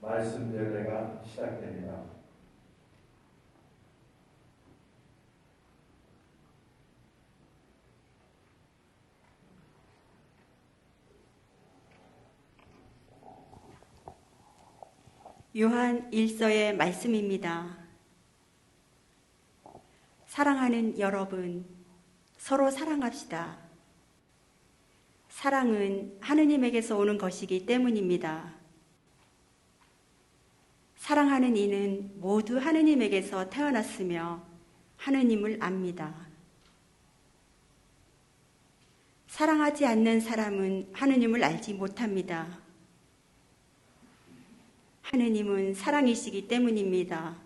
말씀 예배가 시작됩니다. 요한 1서의 말씀입니다. 사랑하는 여러분, 서로 사랑합시다. 사랑은 하느님에게서 오는 것이기 때문입니다. 사랑하는 이는 모두 하느님에게서 태어났으며 하느님을 압니다. 사랑하지 않는 사람은 하느님을 알지 못합니다. 하느님은 사랑이시기 때문입니다.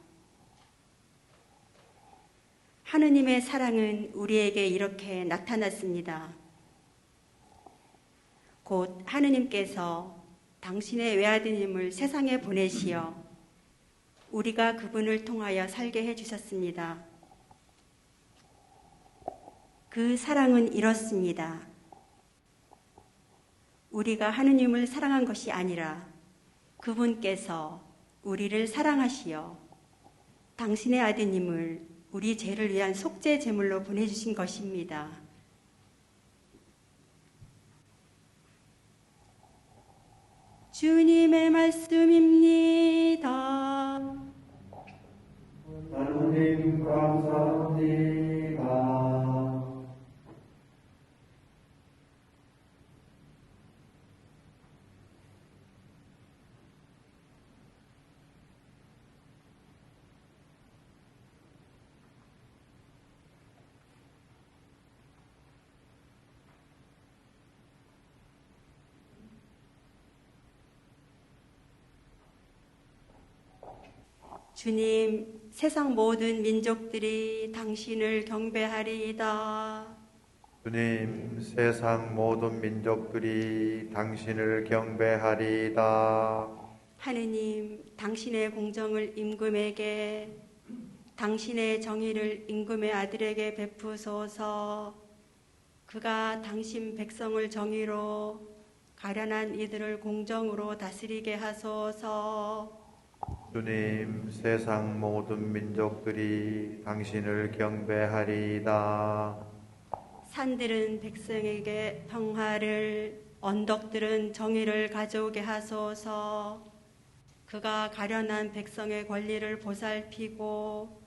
하느님의 사랑은 우리에게 이렇게 나타났습니다. 곧 하느님께서 당신의 외아드님을 세상에 보내시어 우리가 그분을 통하여 살게 해주셨습니다. 그 사랑은 이렇습니다. 우리가 하느님을 사랑한 것이 아니라 그분께서 우리를 사랑하시어 당신의 아드님을 우리 죄를 위한 속죄 제물로 보내주신 것입니다. 주님의 말씀입니다. 하느님 감사합니다. 주님, 세상 모든 민족들이 당신을 경배하리이다. 주님, 세상 모든 민족들이 당신을 경배하리이다. 하느님, 당신의 공정을 임금에게, 당신의 정의를 임금의 아들에게 베푸소서. 그가 당신 백성을 정의로, 가련한 이들을 공정으로 다스리게 하소서. 주님, 세상 모든 민족들이 당신을 경배하리이다. 산들은 백성에게 평화를, 언덕들은 정의를 가져오게 하소서. 그가 가련한 백성의 권리를 보살피고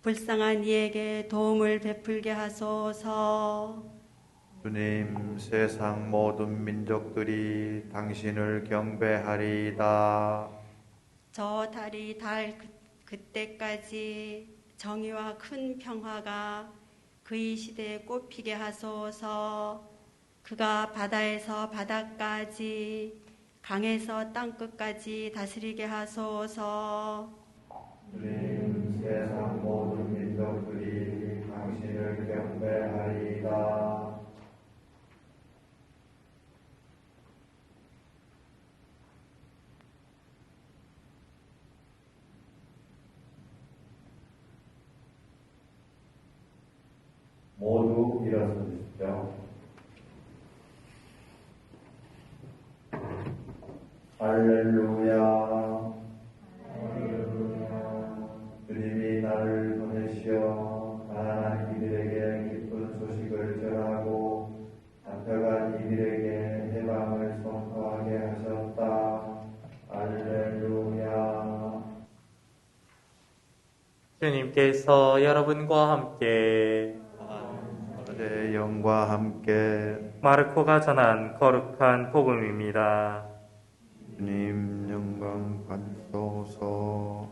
불쌍한 이에게 도움을 베풀게 하소서. 주님, 세상 모든 민족들이 당신을 경배하리이다. 저 달이 달 그때까지 정의와 큰 평화가 그의 시대에 꽃피게 하소서. 그가 바다에서 바다까지, 강에서 땅끝까지 다스리게 하소서. 주님, 세상 모든 민족들이 당신을 경배하리이다. 모두 일어서 주십시오. 할렐루야. 주님이 나를 보내시어 가난한 이들에게 기쁜 소식을 전하고 잡혀간 이들에게 해방을 선포하게 하셨다. 할렐루야. 주님께서 여러분과 함께 내 영과 함께 마르코가 전한 거룩한 복음입니다. 주님 영광 받소서.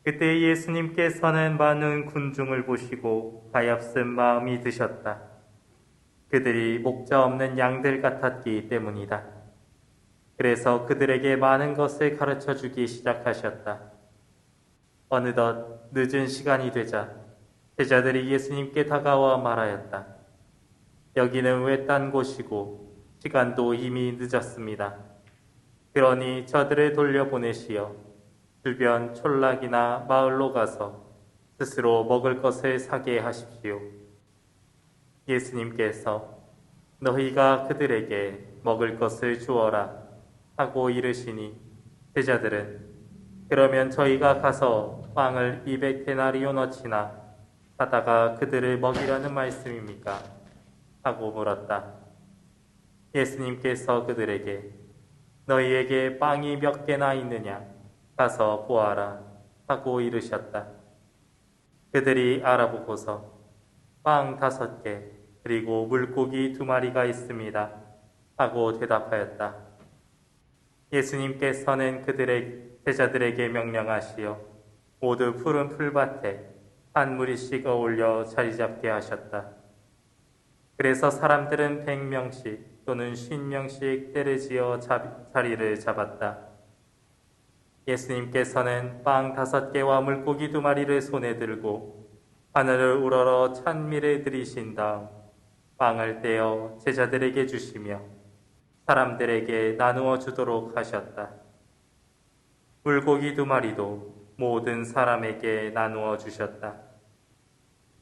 그때 예수님께서는 많은 군중을 보시고 가엾은 마음이 드셨다. 그들이 목자 없는 양들 같았기 때문이다. 그래서 그들에게 많은 것을 가르쳐 주기 시작하셨다. 어느덧 늦은 시간이 되자 제자들이 예수님께 다가와 말하였다. 여기는 외딴 곳이고 시간도 이미 늦었습니다. 그러니 저들을 돌려보내시어 주변 촌락이나 마을로 가서 스스로 먹을 것을 사게 하십시오. 예수님께서 너희가 그들에게 먹을 것을 주어라 하고 이르시니 제자들은 그러면 저희가 가서 빵을 200데나리오너치나 사다가 그들을 먹이라는 말씀입니까? 하고 물었다. 예수님께서 그들에게 너희에게 빵이 몇 개나 있느냐? 가서 보아라 하고 이르셨다. 그들이 알아보고서 빵 5개 그리고 물고기 2마리가 있습니다 하고 대답하였다. 예수님께서는 제자들에게 명령하시어 모두 푸른 풀밭에 한 무리씩 어울려 자리 잡게 하셨다. 그래서 사람들은 100명씩 또는 50명씩 때를 지어 자리를 잡았다. 예수님께서는 빵 5개와 물고기 2마리를 손에 들고 하늘을 우러러 찬미를 드리신 다음 빵을 떼어 제자들에게 주시며 사람들에게 나누어 주도록 하셨다. 물고기 2마리도 모든 사람에게 나누어 주셨다.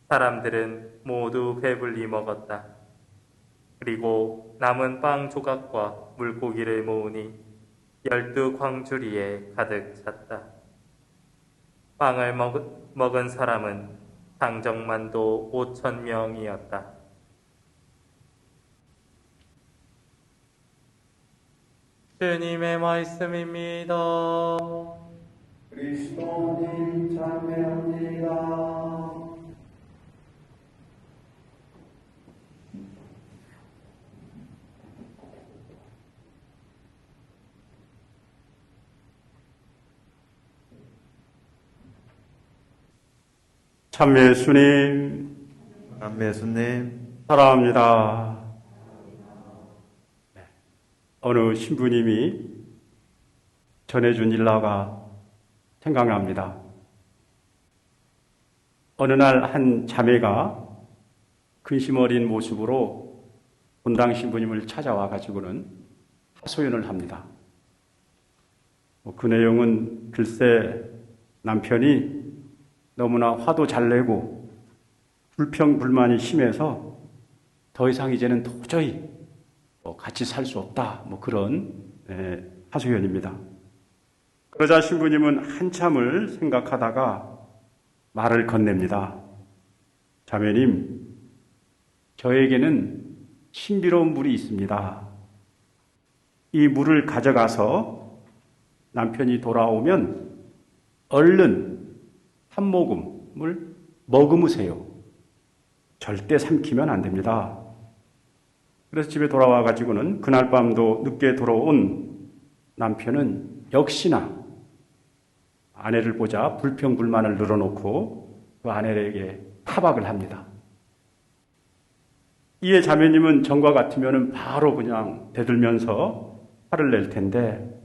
사람들은 모두 배불리 먹었다. 그리고 남은 빵 조각과 물고기를 모으니 12광주리에 가득 찼다. 빵을 먹은 사람은 장정만도 5,000명이었다. 주님의 말씀입니다. 그리스도님 찬미합니다. 참매 예수님, 예수님, 사랑합니다. 어느 신부님이 전해준 일화가 생각납니다. 어느 날 한 자매가 근심 어린 모습으로 본당 신부님을 찾아와 가지고는 하소연을 합니다. 그 내용은 글쎄 남편이 너무나 화도 잘 내고 불평불만이 심해서 더 이상 이제는 도저히 같이 살 수 없다. 그런 하소연입니다. 그러자 신부님은 한참을 생각하다가 말을 건넵니다. 자매님, 저에게는 신비로운 물이 있습니다. 이 물을 가져가서 남편이 돌아오면 얼른 한 모금을 머금으세요. 절대 삼키면 안 됩니다. 그래서 집에 돌아와 가지고는 그날 밤도 늦게 돌아온 남편은 역시나 아내를 보자 불평불만을 늘어놓고 그 아내에게 타박을 합니다. 이에 자매님은 전과 같으면 바로 그냥 대들면서 화를 낼 텐데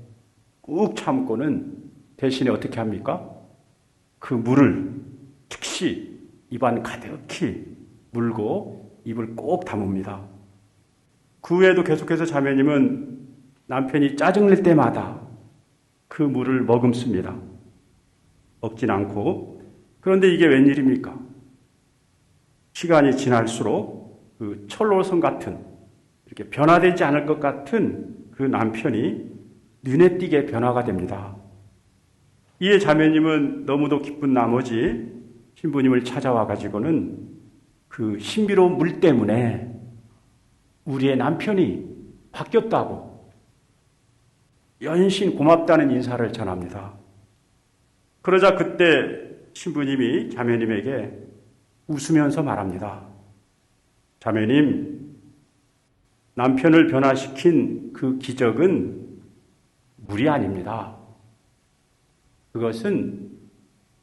꾹 참고는 대신에 어떻게 합니까? 그 물을 즉시 입안 가득히 물고 입을 꼭 다뭅니다. 그 후에도 계속해서 자매님은 남편이 짜증낼 때마다 그 물을 머금습니다. 먹진 않고. 그런데 이게 웬일입니까? 시간이 지날수록 그 철로성 같은 이렇게 변화되지 않을 것 같은 그 남편이 눈에 띄게 변화가 됩니다. 이에 자매님은 너무도 기쁜 나머지 신부님을 찾아와 가지고는 그 신비로운 물 때문에 우리의 남편이 바뀌었다고 연신 고맙다는 인사를 전합니다. 그러자 그때 신부님이 자매님에게 웃으면서 말합니다. 자매님, 남편을 변화시킨 그 기적은 물이 아닙니다. 그것은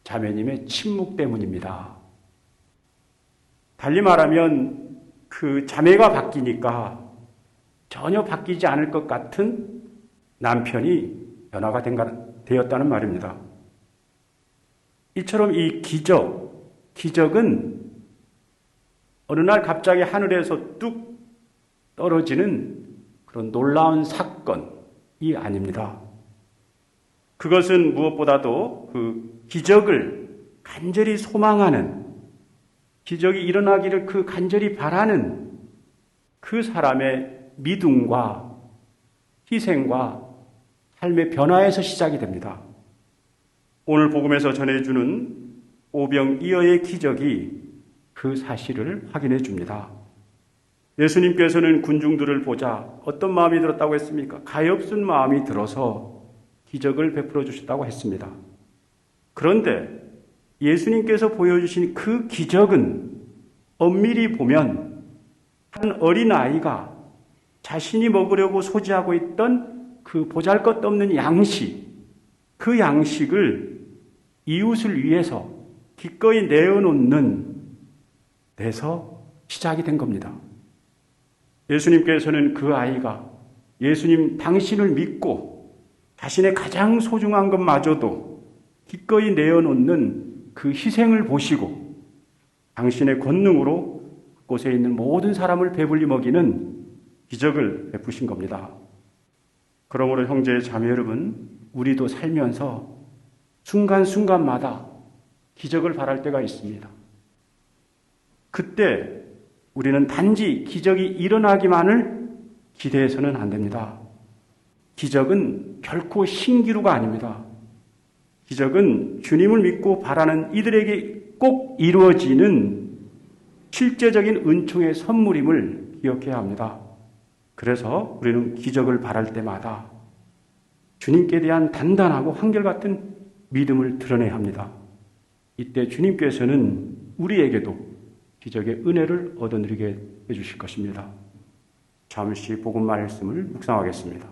자매님의 침묵 때문입니다. 달리 말하면 그 자매가 바뀌니까 전혀 바뀌지 않을 것 같은 남편이 변화가 되었다는 말입니다. 이처럼 이 기적은 어느 날 갑자기 하늘에서 뚝 떨어지는 그런 놀라운 사건이 아닙니다. 그것은 무엇보다도 그 기적을 간절히 소망하는, 기적이 일어나기를 그 간절히 바라는 그 사람의 믿음과 희생과 삶의 변화에서 시작이 됩니다. 오늘 복음에서 전해주는 오병이어의 기적이 그 사실을 확인해 줍니다. 예수님께서는 군중들을 보자 어떤 마음이 들었다고 했습니까? 가엾은 마음이 들어서 기적을 베풀어 주셨다고 했습니다. 그런데 예수님께서 보여주신 그 기적은 엄밀히 보면 한 어린아이가 자신이 먹으려고 소지하고 있던 그 보잘것없는 양식, 그 양식을 이웃을 위해서 기꺼이 내어놓는 데서 시작이 된 겁니다. 예수님께서는 그 아이가 예수님 당신을 믿고 자신의 가장 소중한 것마저도 기꺼이 내어놓는 그 희생을 보시고 당신의 권능으로 그곳에 있는 모든 사람을 배불리 먹이는 기적을 베푸신 겁니다. 그러므로 형제 자매 여러분, 우리도 살면서 순간순간마다 기적을 바랄 때가 있습니다. 그때 우리는 단지 기적이 일어나기만을 기대해서는 안 됩니다. 기적은 결코 신기루가 아닙니다. 기적은 주님을 믿고 바라는 이들에게 꼭 이루어지는 실제적인 은총의 선물임을 기억해야 합니다. 그래서 우리는 기적을 바랄 때마다 주님께 대한 단단하고 한결같은 믿음을 드러내야 합니다. 이때 주님께서는 우리에게도 기적의 은혜를 얻어누리게 해주실 것입니다. 잠시 복음 말씀을 묵상하겠습니다.